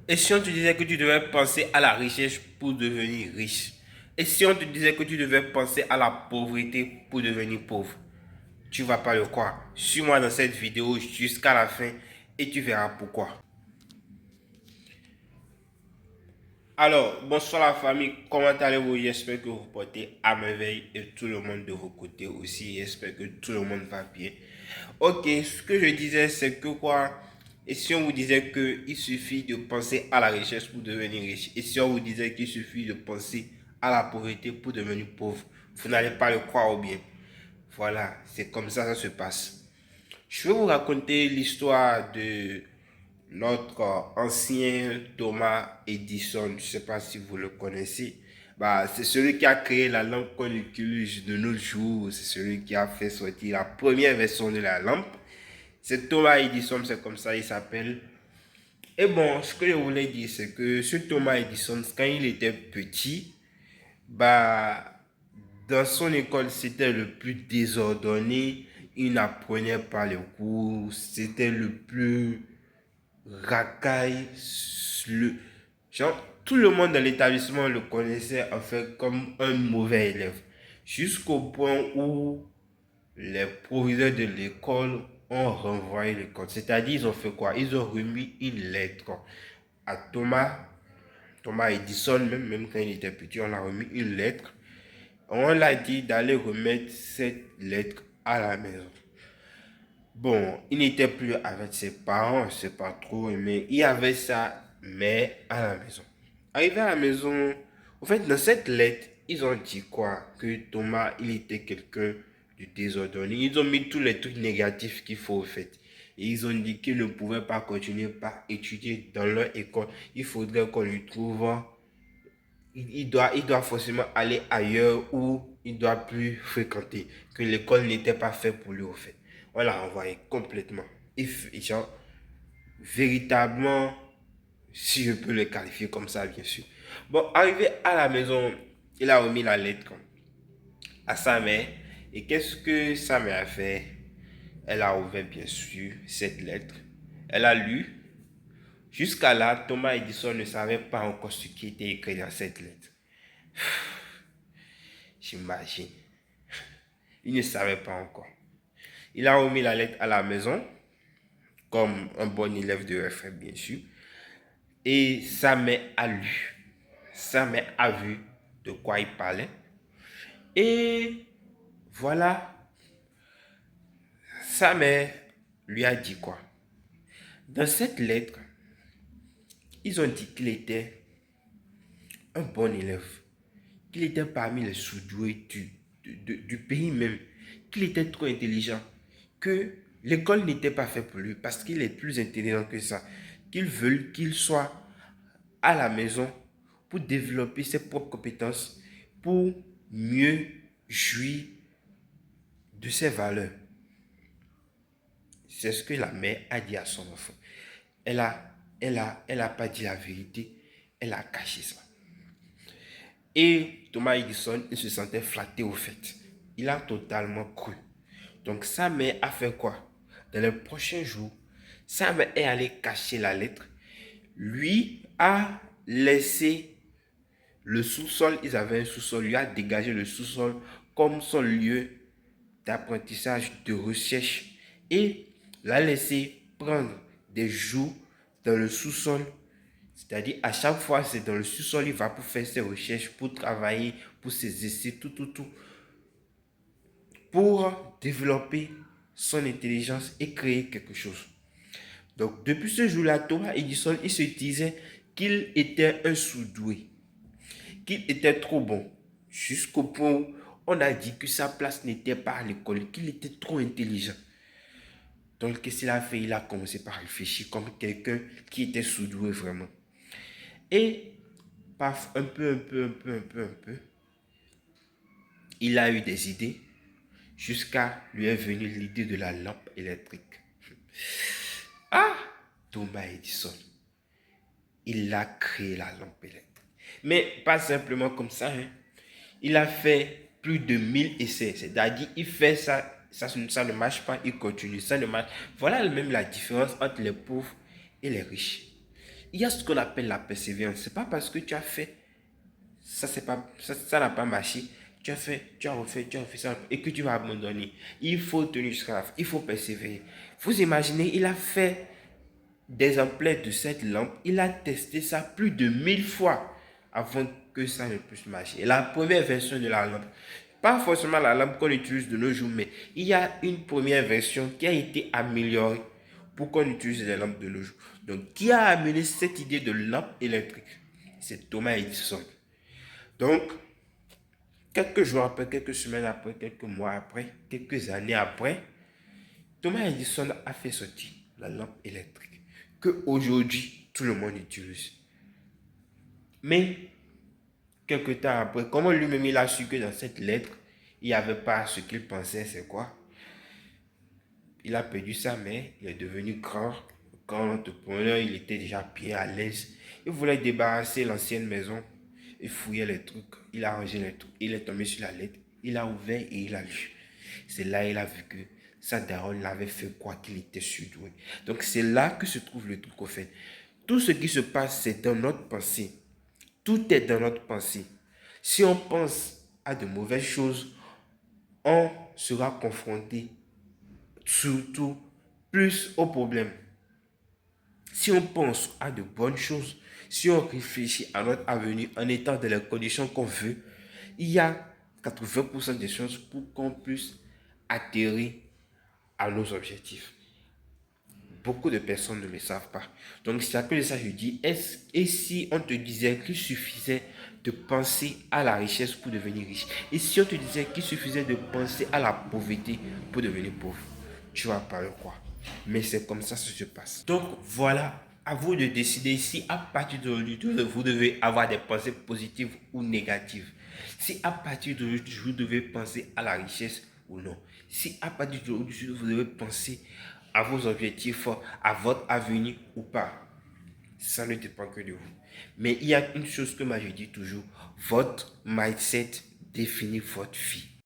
Et si on te disait que tu devais penser à la richesse pour devenir riche? Et si on te disait que tu devais penser à la pauvreté pour devenir pauvre? Tu vas pas le croire. Suis-moi dans cette vidéo jusqu'à la fin et tu verras pourquoi. Alors, bonsoir la famille, comment allez-vous? J'espère que vous portez à merveille et tout le monde de vos côtés aussi. J'espère que tout le monde va bien. Ok, ce que je disais, c'est que quoi? Et si on vous disait qu'il suffit de penser à la richesse pour devenir riche? Et si on vous disait qu'il suffit de penser à la pauvreté pour devenir pauvre? Vous n'allez pas le croire ou bien? Voilà, c'est comme ça que ça se passe. Je vais vous raconter l'histoire de notre ancien Thomas Edison. Je ne sais pas si vous le connaissez. Bah, c'est celui qui a créé la lampe qu'on utilise de nos jours. C'est celui qui a fait sortir la première version de la lampe. C'est Thomas Edison, c'est comme ça il s'appelle. Et bon, ce que je voulais dire, c'est que ce Thomas Edison, quand il était petit, bah, dans son école, c'était le plus désordonné. Il n'apprenait pas les cours. C'était le plus racaille. Le, genre, tout le monde dans l'établissement le connaissait en fait comme un mauvais élève. Jusqu'au point où les proviseurs de l'école ont renvoyé l'école. C'est-à-dire, ils ont fait quoi? Ils ont remis une lettre à Thomas Edison, même quand il était petit, on a remis une lettre. On l'a dit d'aller remettre cette lettre à la maison. Bon, il n'était plus avec ses parents, c'est pas trop, mais il y avait ça, mais à la maison. Arrivé à la maison, en fait, dans cette lettre, ils ont dit quoi? Que Thomas, il était quelqu'un de désordonné. Ils ont mis tous les trucs négatifs qu'il faut, en fait. Et ils ont dit qu'il ne pouvait pas continuer par étudier dans leur école. Il faudrait qu'on lui trouve. Il doit forcément aller ailleurs où il ne doit plus fréquenter. Que l'école n'était pas faite pour lui, au fait. On l'a envoyé complètement. Genre, véritablement, si je peux le qualifier comme ça, bien sûr. Bon, arrivé à la maison, il a remis la lettre à sa mère. Et qu'est-ce que sa mère a fait? Elle a ouvert, bien sûr, cette lettre. Elle a lu. Jusqu'à là, Thomas Edison ne savait pas encore ce qui était écrit dans cette lettre. J'imagine. Il ne savait pas encore. Il a remis la lettre à la maison, comme un bon élève de faire, bien sûr. Et sa mère a lu. Sa mère a vu de quoi il parlait. Et voilà, sa mère lui a dit quoi? Dans cette lettre, ils ont dit qu'il était un bon élève, qu'il était parmi les sous-doués du pays même, qu'il était trop intelligent, que l'école n'était pas faite pour lui parce qu'il est plus intelligent que ça, qu'ils veulent qu'il soit à la maison pour développer ses propres compétences, pour mieux jouir de ses valeurs. C'est ce que la mère a dit à son enfant. Elle a pas dit la vérité, elle a caché ça. Et Thomas Edison, il se sentait flatté au fait. Il a totalement cru. Donc sa mère a fait quoi? Dans les prochains jours, sa mère est allée cacher la lettre. Lui a laissé le sous-sol, ils avaient un sous-sol, lui a dégagé le sous-sol comme son lieu d'apprentissage, de recherche et l'a laissé prendre des jours dans le sous-sol. C'est-à-dire, à chaque fois, c'est dans le sous-sol, il va pour faire ses recherches, pour travailler, pour ses essais, tout, pour développer son intelligence et créer quelque chose. Donc, depuis ce jour-là, Thomas Edison, il se disait qu'il était un sous-doué, qu'il était trop bon, jusqu'au point où on a dit que sa place n'était pas à l'école, qu'il était trop intelligent. Donc, qu'est-ce qu'il a fait? Il a commencé par réfléchir comme quelqu'un qui était sous-doué vraiment. Et, paf, un peu, il a eu des idées jusqu'à lui est venue l'idée de la lampe électrique. Ah, Thomas Edison, il a créé la lampe électrique. Mais pas simplement comme ça, hein. Il a fait plus de 1000 essais. C'est-à-dire, il fait ça ne marche pas, il continue, ça ne marche. Voilà même la différence entre les pauvres et les riches. Il y a ce qu'on appelle la persévérance. C'est pas parce que tu as fait, ça n'a pas marché, tu as fait, tu as refait ça, et que tu vas abandonner. Il faut tenir jusqu'à la fin, il faut persévérer. Vous imaginez, il a fait des emplettes de cette lampe, il a testé ça plus de 1000 fois avant que ça ne puisse marcher. Et la première version de la lampe, pas forcément la lampe qu'on utilise de nos jours, mais il y a une première version qui a été améliorée pour qu'on utilise les lampes de nos jours. Donc, qui a amené cette idée de lampe électrique? C'est Thomas Edison. Donc, quelques jours après, quelques semaines après, quelques mois après, quelques années après, Thomas Edison a fait sortir la lampe électrique que aujourd'hui tout le monde utilise. Mais quelques temps après, comme lui-même il a su que dans cette lettre, il n'y avait pas ce qu'il pensait, c'est quoi? Il a perdu sa mère, il est devenu grand entrepreneur, il était déjà bien à l'aise. Il voulait débarrasser l'ancienne maison, il fouillait les trucs, il a rangé les trucs, il est tombé sur la lettre, il a ouvert et il a lu. C'est là qu'il a vu que sa daronne l'avait fait quoi qu'il était surdoué. Donc c'est là que se trouve le truc au fait. Tout ce qui se passe, c'est dans notre pensée. Tout est dans notre pensée. Si on pense à de mauvaises choses, on sera confronté surtout plus aux problèmes. Si on pense à de bonnes choses, si on réfléchit à notre avenir en étant dans les conditions qu'on veut, il y a 80% des chances pour qu'on puisse atterrir à nos objectifs. Beaucoup de personnes ne le savent pas. Donc c'est à cause de ça que je dis, et si on te disait qu'il suffisait de penser à la richesse pour devenir riche, et si on te disait qu'il suffisait de penser à la pauvreté pour devenir pauvre, tu vas parler quoi? Mais c'est comme ça que ça se passe. Donc voilà, à vous de décider si à partir d'aujourd'hui, vous devez avoir des pensées positives ou négatives. Si à partir d'aujourd'hui, vous devez penser à la richesse ou non. Si à partir d'aujourd'hui, vous devez penser à vos objectifs, à votre avenir ou pas. Ça ne dépend que de vous. Mais il y a une chose que moi je dis toujours, votre mindset définit votre vie.